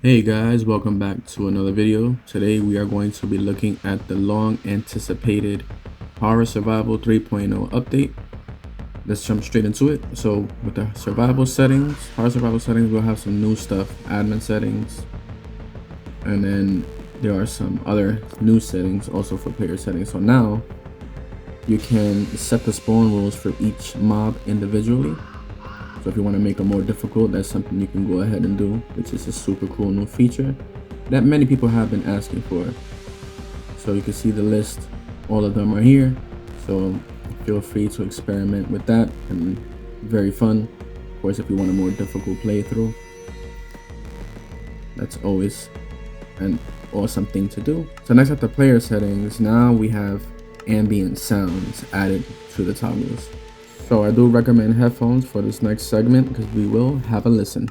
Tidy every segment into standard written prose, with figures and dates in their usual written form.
Hey guys, welcome back to another video. Today we are going to be looking at the long anticipated Horror Survival 3.0 update. Let's jump straight into it. So with the survival settings, Horror Survival settings, we'll have some new stuff, admin settings, and then there are some other new settings also for player settings. So now you can set the spawn rules for each mob individually. So if you want to make it more difficult, that's something you can go ahead and do, which is a super cool new feature that many people have been asking for. So you can see the list, all of them are here. So feel free to experiment with that, and very fun. Of course, if you want a more difficult playthrough, that's always an awesome thing to do. So next at the player settings, now we have ambient sounds added to the toggles. So I do recommend headphones for this next segment because we will have a listen.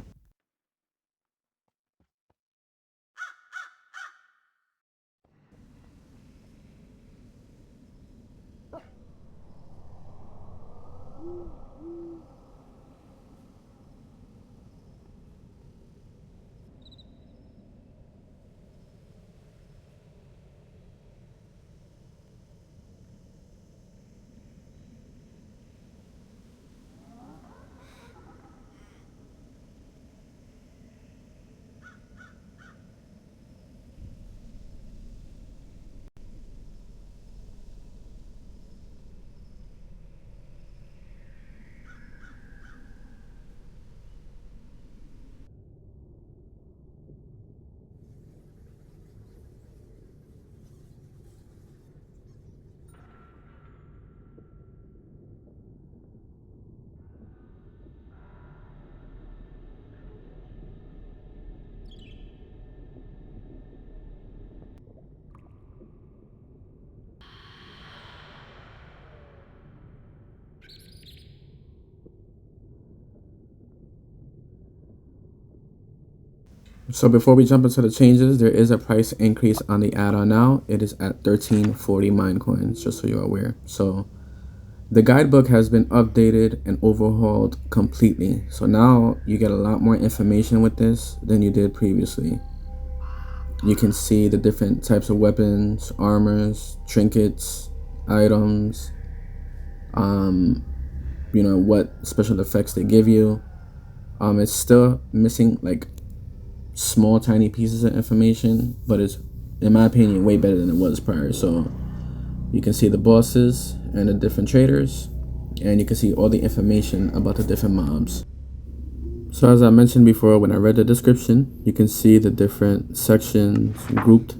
So before we jump into the changes, there is a price increase on the add-on now. It is at 1340 mine coins, just so you're aware. So the guidebook has been updated and overhauled completely. So now you get a lot more information with this than you did previously. You can see the different types of weapons, armors, trinkets, items, what special effects they give you. It's still missing like small tiny pieces of information, but it's, in my opinion, way better than it was prior. So you can see the bosses and the different traders, and you can see all the information about the different mobs. So as I mentioned before, when I read the description, you can see the different sections grouped.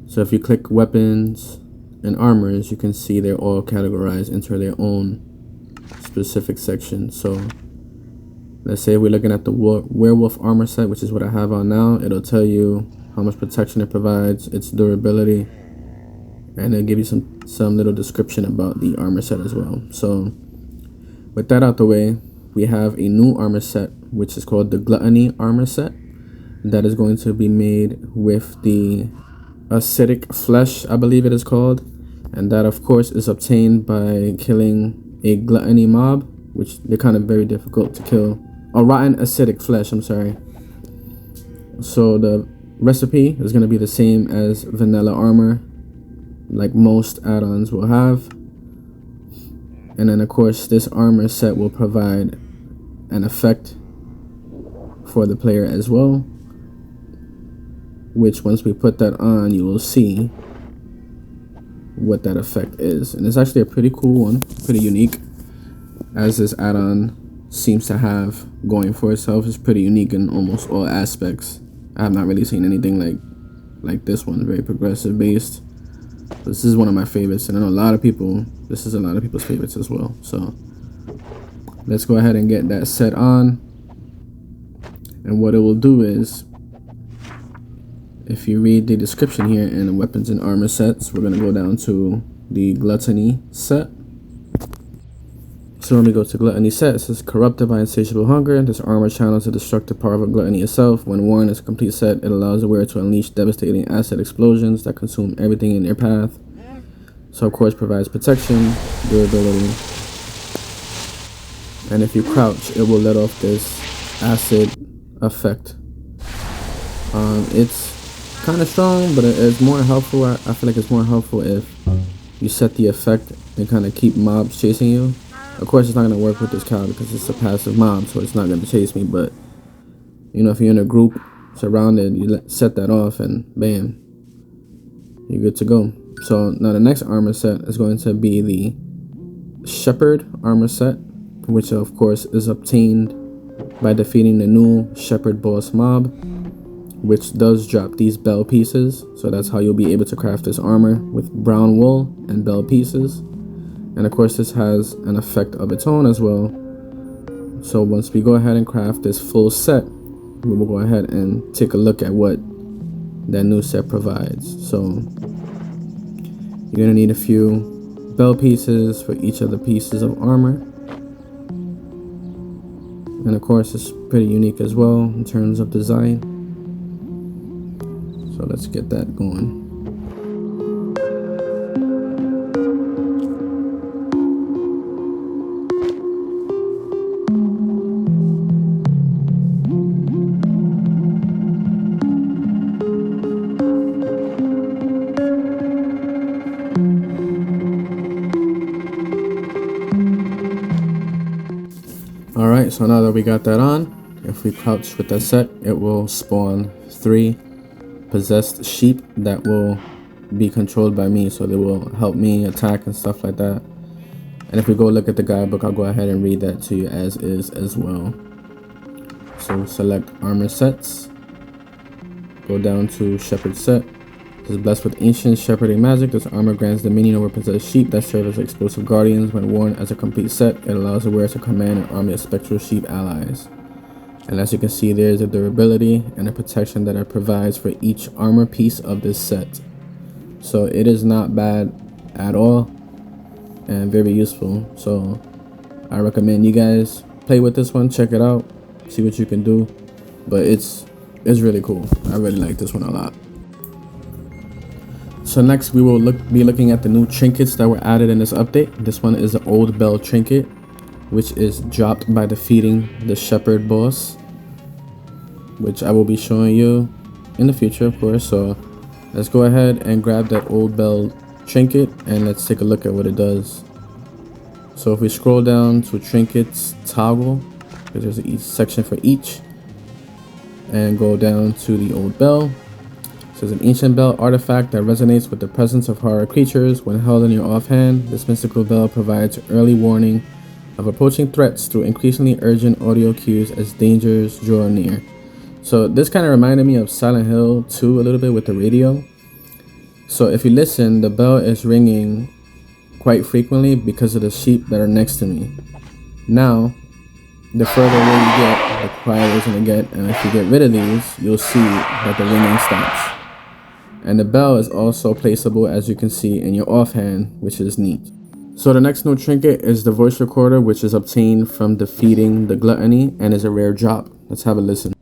So if you click weapons and armors, you can see they're all categorized into their own specific section. So let's say we're looking at the werewolf armor set, which is what I have on now. It'll tell you how much protection it provides, its durability, and it'll give you some little description about the armor set as well. So with that out the way, we have a new armor set, which is called the Gluttony armor set. That is going to be made with the acidic flesh, I believe it is called. And that, of course, is obtained by killing a gluttony mob, which they're kind of very difficult to kill. A rotten acidic flesh, I'm sorry. So the recipe is going to be the same as vanilla armor, like most add-ons will have. And then, of course, this armor set will provide an effect for the player as well, which once we put that on, you will see what that effect is. And it's actually a pretty cool one, pretty unique, as this add-on seems to have going for itself. Is pretty unique in almost all aspects. I have not really seen anything like this one, very progressive based. This is one of my favorites, and I know this is a lot of people's favorites as well. So let's go ahead and get that set on. And what it will do is, if you read the description here in the weapons and armor sets, we're going to go down to the gluttony set. So when we go to gluttony set, it says corrupted by insatiable hunger. This armor channels the destructive power of gluttony itself. When worn as a complete set, it allows the wearer to unleash devastating acid explosions that consume everything in their path. So of course provides protection, durability, and if you crouch, it will let off this acid effect. It's kind of strong, but it's more helpful. I feel like it's more helpful if you set the effect and kind of keep mobs chasing you. Of course, it's not going to work with this cow because it's a passive mob, so it's not going to chase me. But, you know, if you're in a group surrounded, you set that off and bam, you're good to go. So now the next armor set is going to be the Shepherd armor set, which of course is obtained by defeating the new Shepherd boss mob, which does drop these bell pieces. So that's how you'll be able to craft this armor, with brown wool and bell pieces. And of course this has an effect of its own as well. So once we go ahead and craft this full set, we will go ahead and take a look at what that new set provides. So you're gonna need a few bell pieces for each of the pieces of armor. And of course it's pretty unique as well in terms of design. So let's get that going. Alright, so now that we got that on, if we crouch with that set, it will spawn 3 possessed sheep that will be controlled by me, so they will help me attack and stuff like that. And if we go look at the guidebook, I'll go ahead and read that to you as is as well. So select armor sets, go down to shepherd set. This is blessed with ancient shepherding magic. This armor grants dominion over possessed sheep that serve as explosive guardians. When worn as a complete set, it allows the wearer to command an army of spectral sheep allies. And as you can see, there's a durability and a protection that it provides for each armor piece of this set. So it is not bad at all and very useful. So I recommend you guys play with this one, check it out, see what you can do. But it's really cool. I really like this one a lot. So next we will be looking at the new trinkets that were added in this update. This one is the Old Bell trinket, which is dropped by defeating the Shepherd boss, which I will be showing you in the future, of course. So let's go ahead and grab that Old Bell trinket and let's take a look at what it does. So if we scroll down to trinkets toggle, because there's a section for each, and go down to the Old Bell. It says an ancient bell artifact that resonates with the presence of horror creatures. When held in your offhand, this mystical bell provides early warning of approaching threats through increasingly urgent audio cues as dangers draw near. So this kind of reminded me of Silent Hill 2 a little bit with the radio. So if you listen, the bell is ringing quite frequently because of the sheep that are next to me. Now, the further away you get, the quieter it's going to get, and if you get rid of these, you'll see that the ringing stops. And the bell is also placeable, as you can see, in your offhand, which is neat. So the next new trinket is the voice recorder, which is obtained from defeating the gluttony and is a rare drop. Let's have a listen.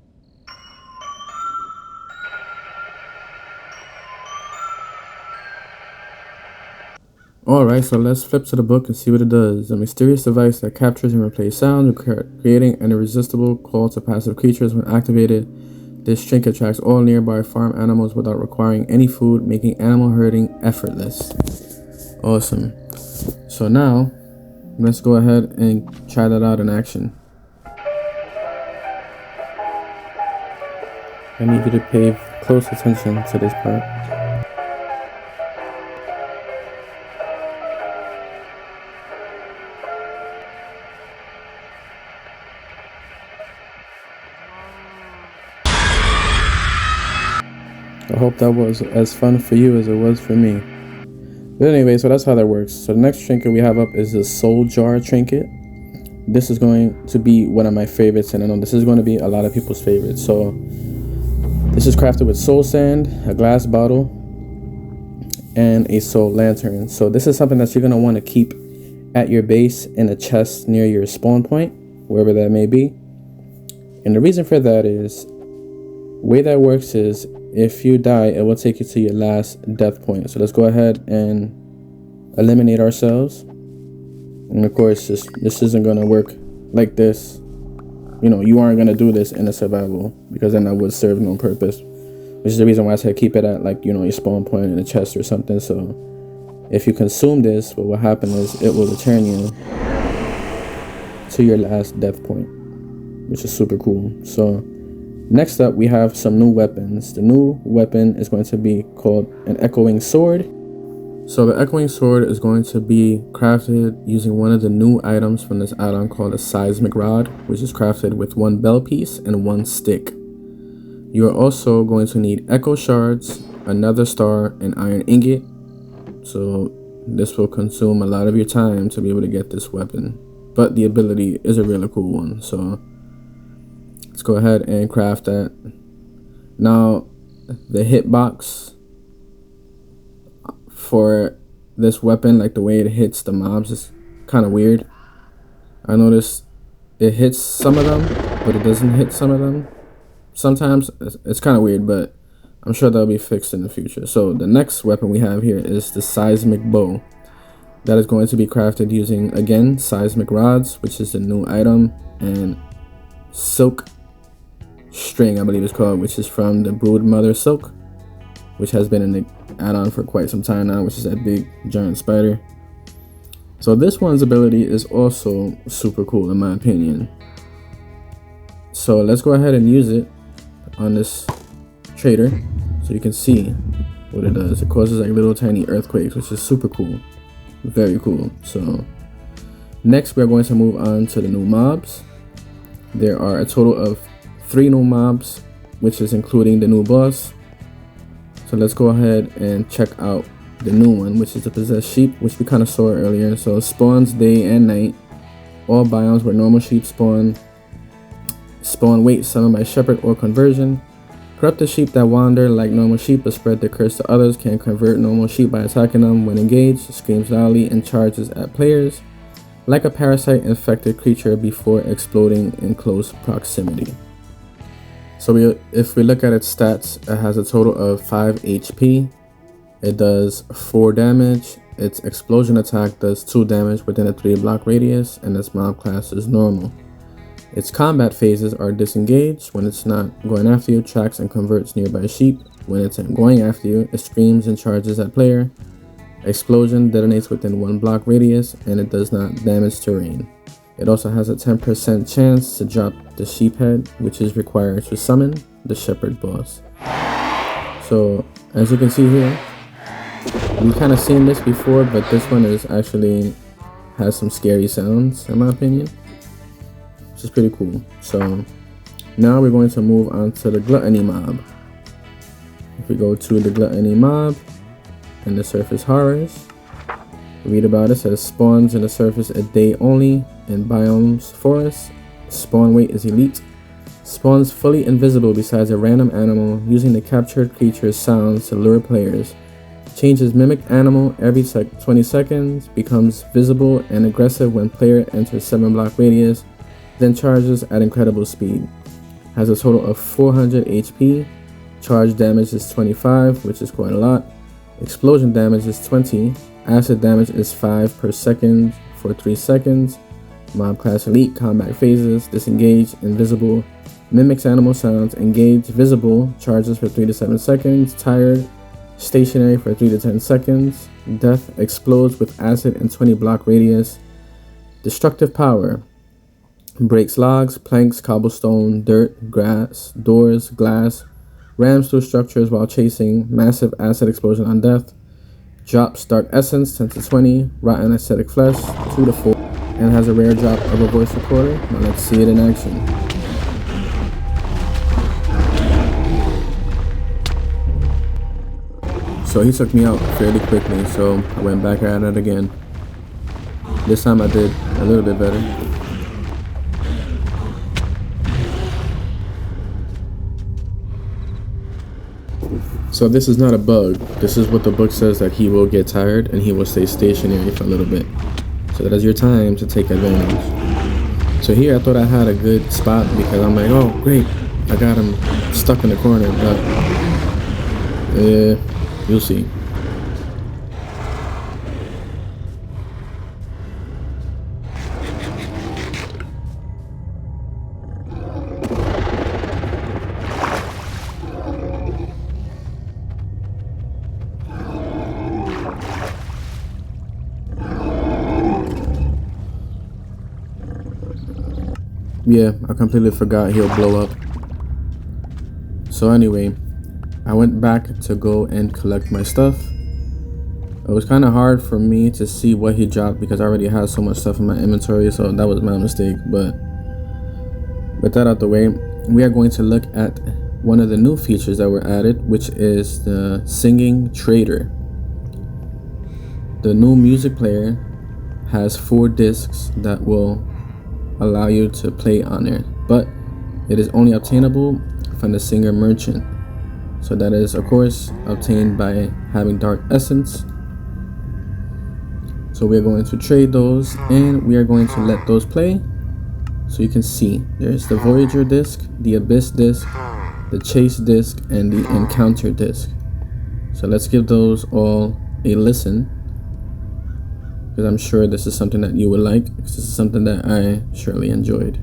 Alright, so let's flip to the book and see what it does. A mysterious device that captures and replays sounds, creating an irresistible call to passive creatures. When activated, this trinket tracks all nearby farm animals without requiring any food, making animal herding effortless. Awesome. So now, let's go ahead and try that out in action. I need you to pay close attention to this part. I hope that was as fun for you as it was for me. But anyway, so that's how that works. So the next trinket we have up is the Soul Jar trinket. This is going to be one of my favorites, and I know this is going to be a lot of people's favorites. So this is crafted with soul sand, a glass bottle, and a soul lantern. So this is something that you're going to want to keep at your base in a chest near your spawn point, wherever that may be. And the reason for that is, the way that works is, if you die, it will take you to your last death point. So let's go ahead and eliminate ourselves. And of course, this isn't going to work like this. You know, you aren't going to do this in a survival, because then that would serve no purpose. which is the reason why I said keep it at like, you know, your spawn point in the chest or something. So if you consume this, what will happen is it will return you to your last death point, which is super cool. So next up, we have some new weapons. The new weapon is going to be called an echoing sword. So the echoing sword is going to be crafted using one of the new items from this add-on called a seismic rod, which is crafted with 1 bell piece and 1 stick. You are also going to need echo shards, another star, and iron ingot. So this will consume a lot of your time to be able to get this weapon, but the ability is a really cool one. So let's go ahead and craft that. Now the hitbox for this weapon, like the way it hits the mobs, is kind of weird. I noticed it hits some of them, but it doesn't hit some of them. Sometimes it's kind of weird, but I'm sure that'll be fixed in the future. So the next weapon we have here is the seismic bow. That is going to be crafted using, again, seismic rods, which is the new item, and silk string, I believe it's called, which is from the brood mother silk, which has been in the add-on for quite some time now, which is that big giant spider. So this one's ability is also super cool in my opinion. So let's go ahead and use it on this trader so you can see what it does. It causes like little tiny earthquakes, which is super cool. Very cool. So next we're going to move on to the new mobs. There are a total of 3 new mobs, which is including the new boss. So let's go ahead and check out the new one, which is the possessed sheep, which we kind of saw earlier. So it spawns day and night. All biomes where normal sheep spawn. Spawn weight summoned by shepherd or conversion. Corrupted sheep that wander like normal sheep but spread their curse to others can convert normal sheep by attacking them when engaged. Screams loudly and charges at players like a parasite infected creature before exploding in close proximity. So if we look at its stats, it has a total of 5 HP. It does 4 damage. Its explosion attack does 2 damage within a 3 block radius, and its mob class is normal. Its combat phases are disengaged. When it's not going after you, tracks and converts nearby sheep. When it's going after you, it screams and charges at player. Explosion detonates within 1 block radius, and it does not damage terrain. It also has a 10% chance to drop the sheep head, which is required to summon the shepherd boss. So as you can see here, we've kind of seen this before, but this one is actually has some scary sounds in my opinion, which is pretty cool. So now we're going to move on to the gluttony mob. If we go to the gluttony mob and the surface horrors, read about it. It says spawns in the surface a day only in biomes forest. Spawn weight is elite. Spawns fully invisible besides a random animal, using the captured creature's sounds to lure players. Changes mimic animal every 20 seconds. Becomes visible and aggressive when player enters 7 block radius. Then charges at incredible speed. Has a total of 400 HP. Charge damage is 25, which is quite a lot. Explosion damage is 20. Acid damage is 5 per second for 3 seconds. Mob class elite. Combat phases: disengage, invisible, mimics animal sounds, engage, visible, charges for 3 to 7 seconds, tired, stationary for 3 to 10 seconds, death, explodes with acid and 20 block radius. Destructive power: breaks logs, planks, cobblestone, dirt, grass, doors, glass, rams through structures while chasing, massive acid explosion on death. Drops dark essence 10 to 20, rotten acidic flesh 2 to 4, and has a rare drop of a voice recorder. Now let's see it in action. So he took me out fairly quickly, so I went back at it again. This time I did a little bit better. So this is not a bug. This is what the book says, that he will get tired and he will stay stationary for a little bit. So that is your time to take advantage. So here I thought I had a good spot because I'm like, oh great, I got him stuck in the corner, but you'll see. Yeah, I completely forgot he'll blow up. So anyway, I went back to go and collect my stuff. It was kind of hard for me to see what he dropped because I already had so much stuff in my inventory, so that was my mistake. But with that out the way, we are going to look at one of the new features that were added, which is the singing trader. The new music player has 4 discs that will allow you to play on there, but it is only obtainable from the singer merchant. So that is of course obtained by having Dark Essence. So we're going to trade those and we are going to let those play. So you can see there's the Voyager disc, the Abyss disc, the Chase disc, and the Encounter disc. So let's give those all a listen, because I'm sure this is something that you would like, because this is something that I surely enjoyed.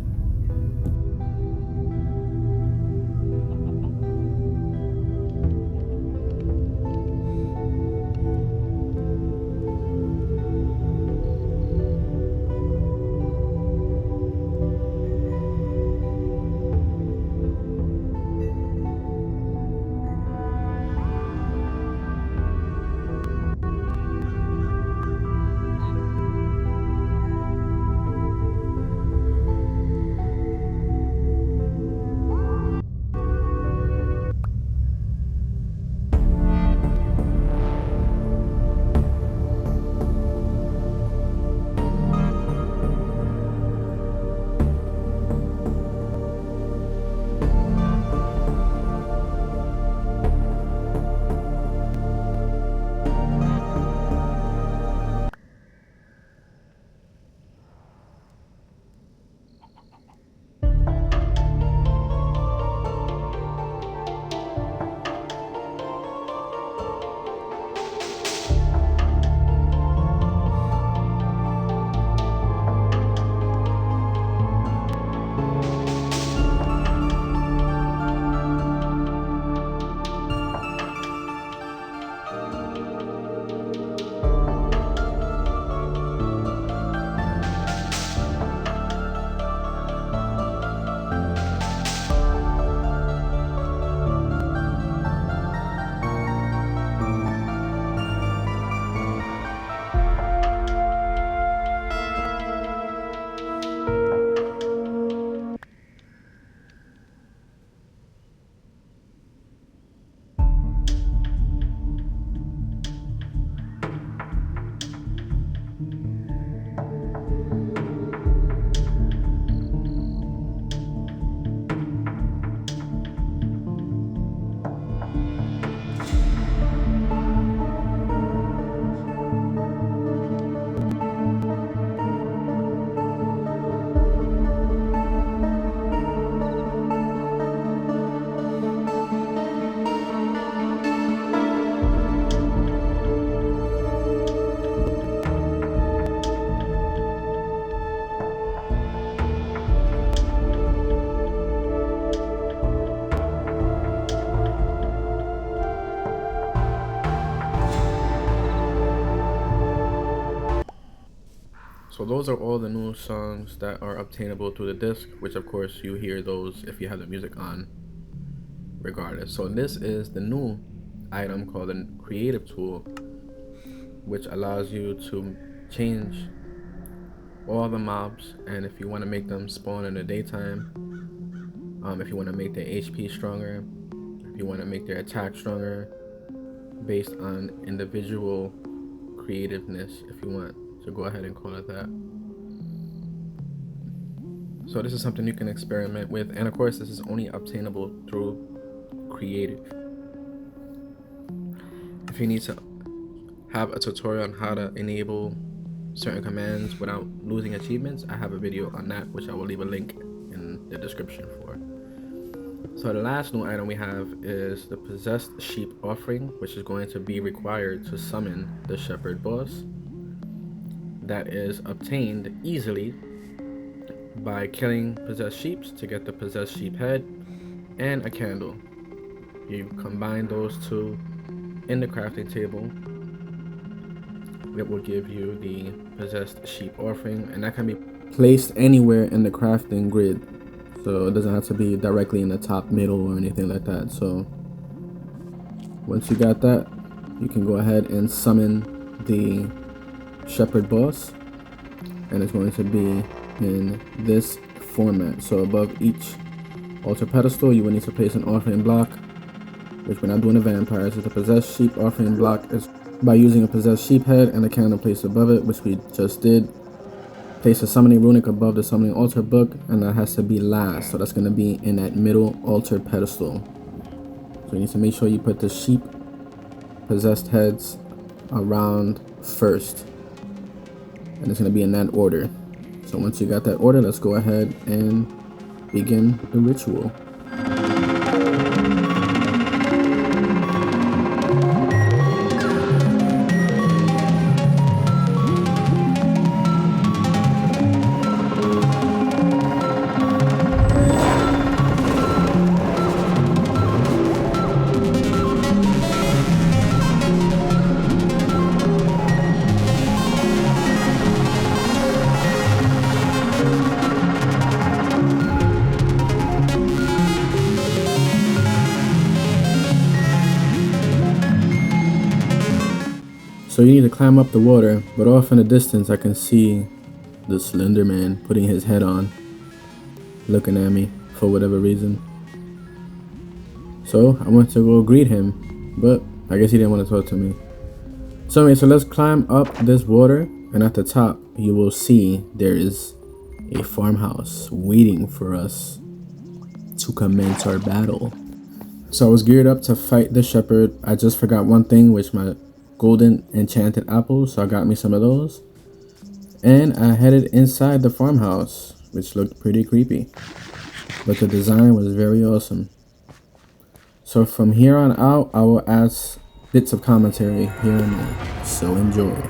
So those are all the new songs that are obtainable through the disc, which of course you hear those if you have the music on regardless. So this is the new item called the creative tool, which allows you to change all the mobs, and if you want to make them spawn in the daytime, if you want to make their HP stronger, if you want to make their attack stronger, based on individual creativeness, if you want to go ahead and call it that. So this is something you can experiment with, and of course this is only obtainable through creative. If you need to have a tutorial on how to enable certain commands without losing achievements, I have a video on that, which I will leave a link in the description for. So the last new item we have is the Possessed Sheep Offering, which is going to be required to summon the Shepherd boss. That is obtained easily by killing possessed sheep to get the possessed sheep head and a candle. You combine those two in the crafting table, it will give you the Possessed Sheep Offering, and that can be placed anywhere in the crafting grid. So it doesn't have to be directly in the top, middle, or anything like that. So once you got that, you can go ahead and summon the shepherd boss, and it's going to be in this format. So above each altar pedestal, you will need to place an offering block, which we're not doing the vampires. It's a possessed sheep offering block. Is by using a possessed sheep head and a candle placed above it, which we just did. Place a summoning runic above the summoning altar book, and that has to be last. So that's going to be in that middle altar pedestal. So you need to make sure you put the sheep possessed heads around first, and it's going to be in that order. So once you got that order, let's go ahead and begin the ritual. So you need to climb up the water, but off in the distance I can see the Slender Man putting his head on, looking at me for whatever reason. So I went to go greet him, but I guess he didn't want to talk to me. So anyway, so let's climb up this water, and at the top you will see there is a farmhouse waiting for us to commence our battle. So I was geared up to fight the shepherd. I just forgot one thing, which my golden enchanted apples, so I got me some of those, and I headed inside the farmhouse, which looked pretty creepy, but the design was very awesome. So from here on out, I will add bits of commentary here and there, so enjoy.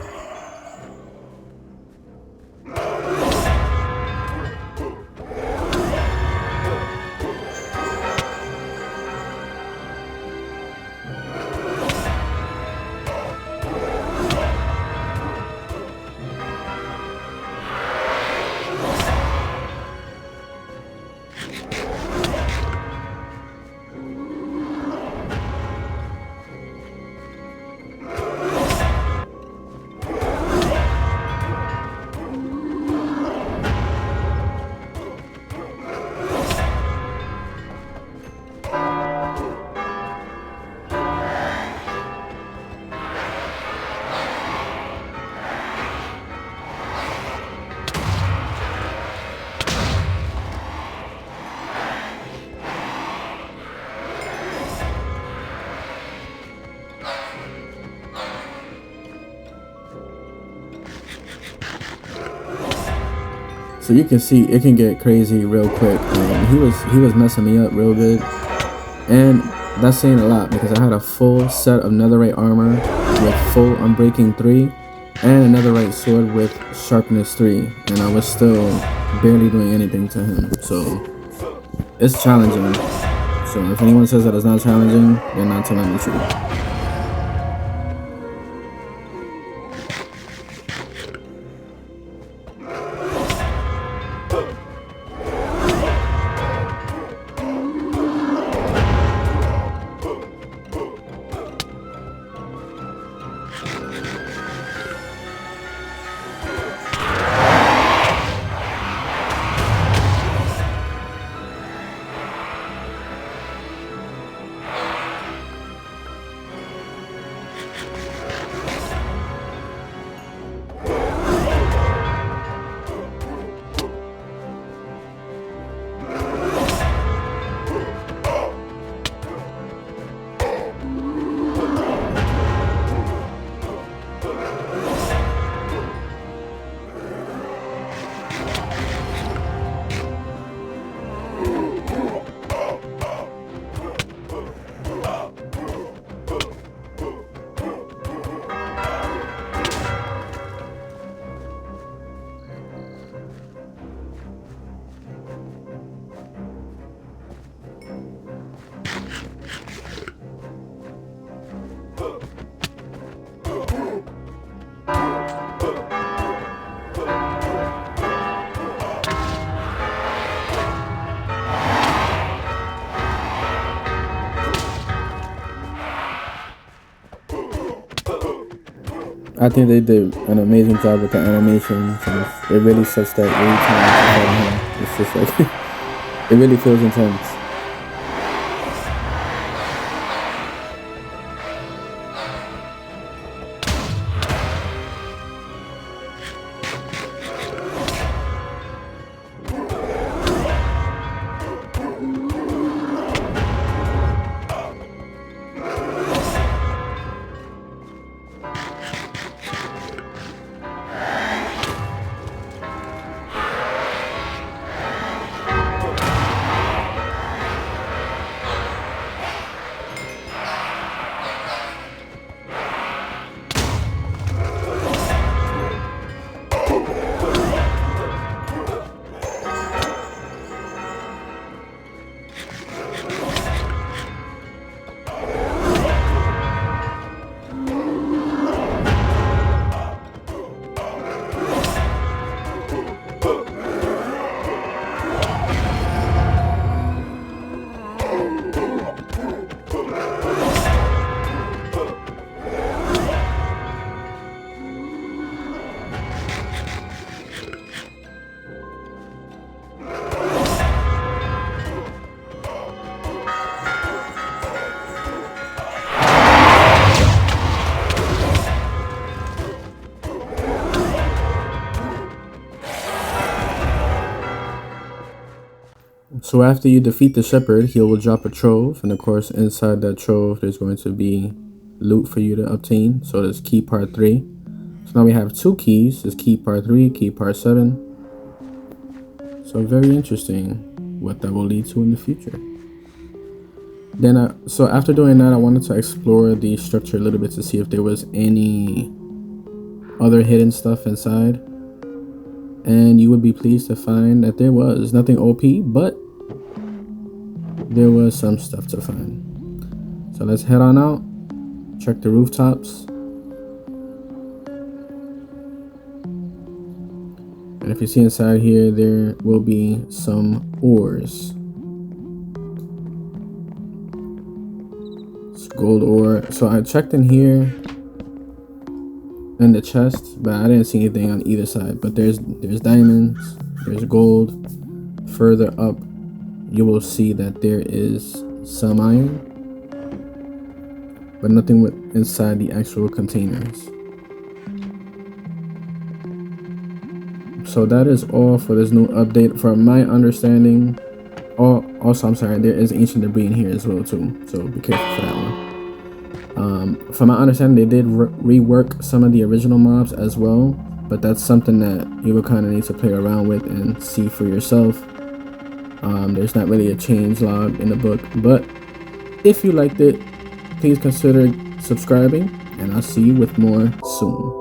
So you can see it can get crazy real quick, and he was messing me up real good, and that's saying a lot because I had a full set of netherite armor with full unbreaking 3 and a netherite sword with sharpness 3, and I was still barely doing anything to him. So it's challenging. So if anyone says that it's not challenging, they're not telling the truth. I think they did an amazing job with the animations, and it really sets that every time. It's just like it really feels intense. So after you defeat the shepherd, he will drop a trove, and of course inside that trove there's going to be loot for you to obtain. So there's key part 3. So now we have 2 keys. There's key part 3, key part 7. So very interesting what that will lead to in the future. Then so after doing that, I wanted to explore the structure a little bit to see if there was any other hidden stuff inside. And you would be pleased to find that there was nothing OP, but there was some stuff to find. So let's head on out, check the rooftops. And if you see inside here, there will be some ores. It's gold ore. So I checked in here in the chest, but I didn't see anything on either side. But there's diamonds, there's gold. Further up, you will see that there is some iron, but nothing inside the actual containers. So that is all for this new update. From my understanding, also I'm sorry, there is ancient debris in here as well too, so be careful for that one. From my understanding, they did rework some of the original mobs as well, but that's something that you will kind of need to play around with and see for yourself. There's not really a change log in the book, but if you liked it, please consider subscribing, and I'll see you with more soon.